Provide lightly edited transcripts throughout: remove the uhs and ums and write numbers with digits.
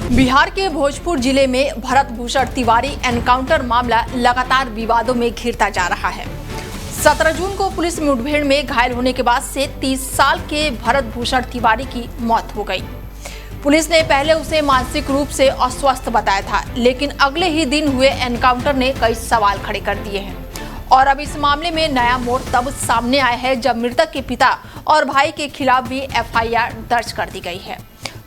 बिहार के भोजपुर जिले में भरत भूषण तिवारी एनकाउंटर मामला लगातार विवादों में घिरता जा रहा है। 17 जून को पुलिस मुठभेड़ में घायल होने के बाद से 30 साल के भरत भूषण तिवारी की मौत हो गई। पुलिस ने पहले उसे मानसिक रूप से अस्वस्थ बताया था, लेकिन अगले ही दिन हुए एनकाउंटर ने कई सवाल खड़े कर दिए हैं। और अब इस मामले में नया मोड़ तब सामने आया है जब मृतक के पिता और भाई के खिलाफ भी एफआईआर दर्ज कर दी गई है।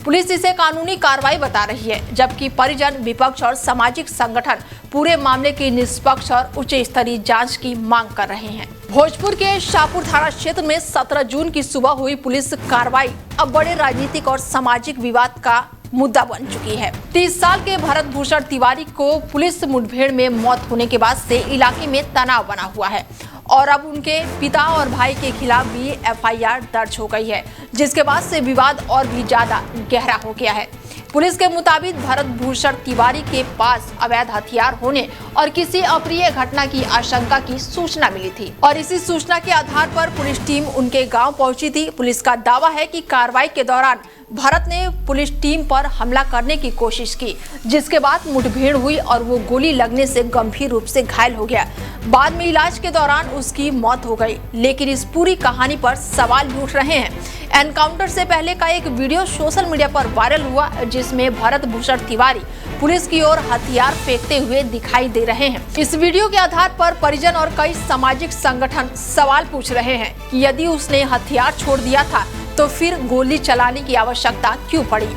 पुलिस इसे कानूनी कार्रवाई बता रही है, जबकि परिजन, विपक्ष और सामाजिक संगठन पूरे मामले की निष्पक्ष और उच्च स्तरीय जांच की मांग कर रहे हैं। भोजपुर के शाहपुर थाना क्षेत्र में 17 जून की सुबह हुई पुलिस कार्रवाई अब बड़े राजनीतिक और सामाजिक विवाद का मुद्दा बन चुकी है। 30 साल के भरत भूषण तिवारी को पुलिस मुठभेड़ में मौत होने के बाद से इलाके में तनाव बना हुआ है और अब उनके पिता और भाई के खिलाफ भी एफआईआर दर्ज हो गई है, जिसके बाद से विवाद और भी ज्यादा गहरा हो गया है। पुलिस के मुताबिक भरत भूषण तिवारी के पास अवैध हथियार होने और किसी अप्रिय घटना की आशंका की सूचना मिली थी और इसी सूचना के आधार पर पुलिस टीम उनके गांव पहुंची थी। पुलिस का दावा है कि कार्रवाई के दौरान भरत ने पुलिस टीम पर हमला करने की कोशिश की, जिसके बाद मुठभेड़ हुई और वो गोली लगने से गंभीर रूप से घायल हो गया। बाद में इलाज के दौरान उसकी मौत हो गई। लेकिन इस पूरी कहानी पर सवाल उठ रहे हैं। एनकाउंटर से पहले का एक वीडियो सोशल मीडिया पर वायरल हुआ, जिसमें भरत भूषण तिवारी पुलिस की ओर हथियार फेंकते हुए दिखाई दे रहे हैं। इस वीडियो के आधार पर परिजन और कई सामाजिक संगठन सवाल पूछ रहे हैं कि यदि उसने हथियार छोड़ दिया था तो फिर गोली चलाने की आवश्यकता क्यों पड़ी।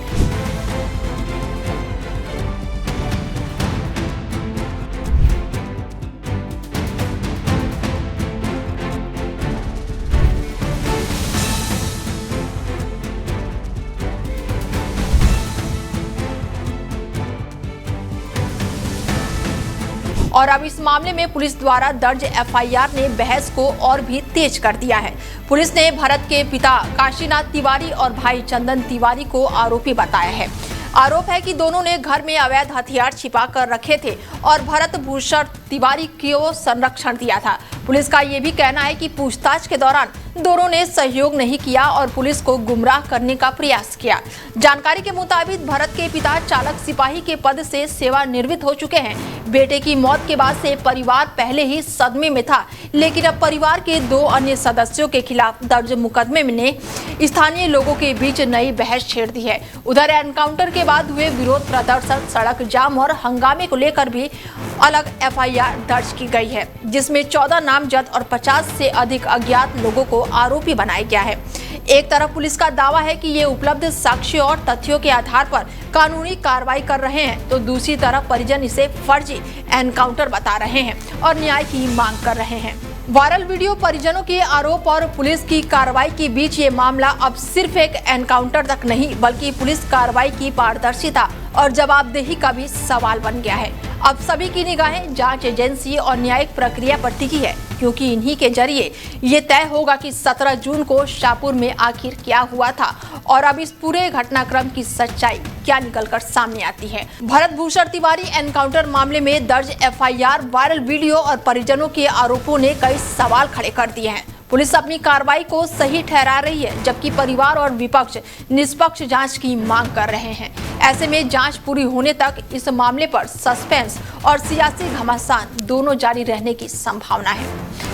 और अब इस मामले में पुलिस द्वारा दर्ज एफआईआर ने बहस को और भी तेज कर दिया है। पुलिस ने भरत के पिता काशीनाथ तिवारी और भाई चंदन तिवारी को आरोपी बताया है। आरोप है कि दोनों ने घर में अवैध हथियार छिपा कर रखे थे और भरत भूषण तिवारी को संरक्षण दिया था। पुलिस का ये भी कहना है कि पूछताछ के दौरान दोनों ने सहयोग नहीं किया और पुलिस को गुमराह करने का प्रयास किया। जानकारी के मुताबिक भरत के पिता चालक सिपाही के पद से सेवानिवृत्त हो चुके हैं। बेटे की मौत के बाद से परिवार पहले ही सदमे में था, लेकिन अब परिवार के 2 अन्य सदस्यों के खिलाफ दर्ज मुकदमे ने स्थानीय लोगों के बीच नई बहस छेड़ दी है। उधर एनकाउंटर के बाद हुए विरोध प्रदर्शन, सड़क जाम और हंगामे को लेकर भी अलग एफआईआर दर्ज की गई है, जिसमें 14 नामजद और 50 से अधिक अज्ञात लोगों को आरोपी बनाया गया है। एक तरफ पुलिस का दावा है कि ये उपलब्ध साक्ष्य और तथ्यों के आधार पर कानूनी कार्रवाई कर रहे हैं, तो दूसरी तरफ परिजन इसे फर्जी एनकाउंटर बता रहे हैं और न्याय की मांग कर रहे हैं। वायरल वीडियो, परिजनों के आरोप और पुलिस की कार्रवाई के बीच ये मामला अब सिर्फ एक एनकाउंटर तक नहीं, बल्कि पुलिस कार्रवाई की पारदर्शिता और जवाबदेही का भी सवाल बन गया है। अब सभी की निगाहें जांच एजेंसी और न्यायिक प्रक्रिया पर टिकी है, क्योंकि इन्हीं के जरिए ये तय होगा कि 17 जून को शाहपुर में आखिर क्या हुआ था और अब इस पूरे घटनाक्रम की सच्चाई क्या निकलकर सामने आती है। भरत भूषण तिवारी एनकाउंटर मामले में दर्ज एफआईआर, वायरल वीडियो और परिजनों के आरोपों ने कई सवाल खड़े कर दिए हैं। पुलिस अपनी कार्रवाई को सही ठहरा रही है, जबकि परिवार और विपक्ष निष्पक्ष जांच की मांग कर रहे हैं। ऐसे में जांच पूरी होने तक इस मामले पर सस्पेंस और सियासी घमासान दोनों जारी रहने की संभावना है।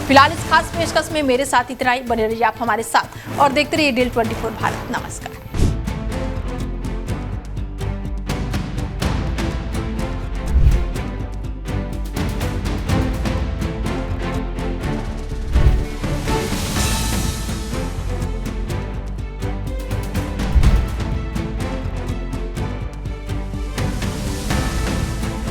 फिलहाल इस खास पेशकश में मेरे साथ इतना ही। बने रहिए आप हमारे साथ और देखते रहिए DIL 24 भारत। नमस्कार।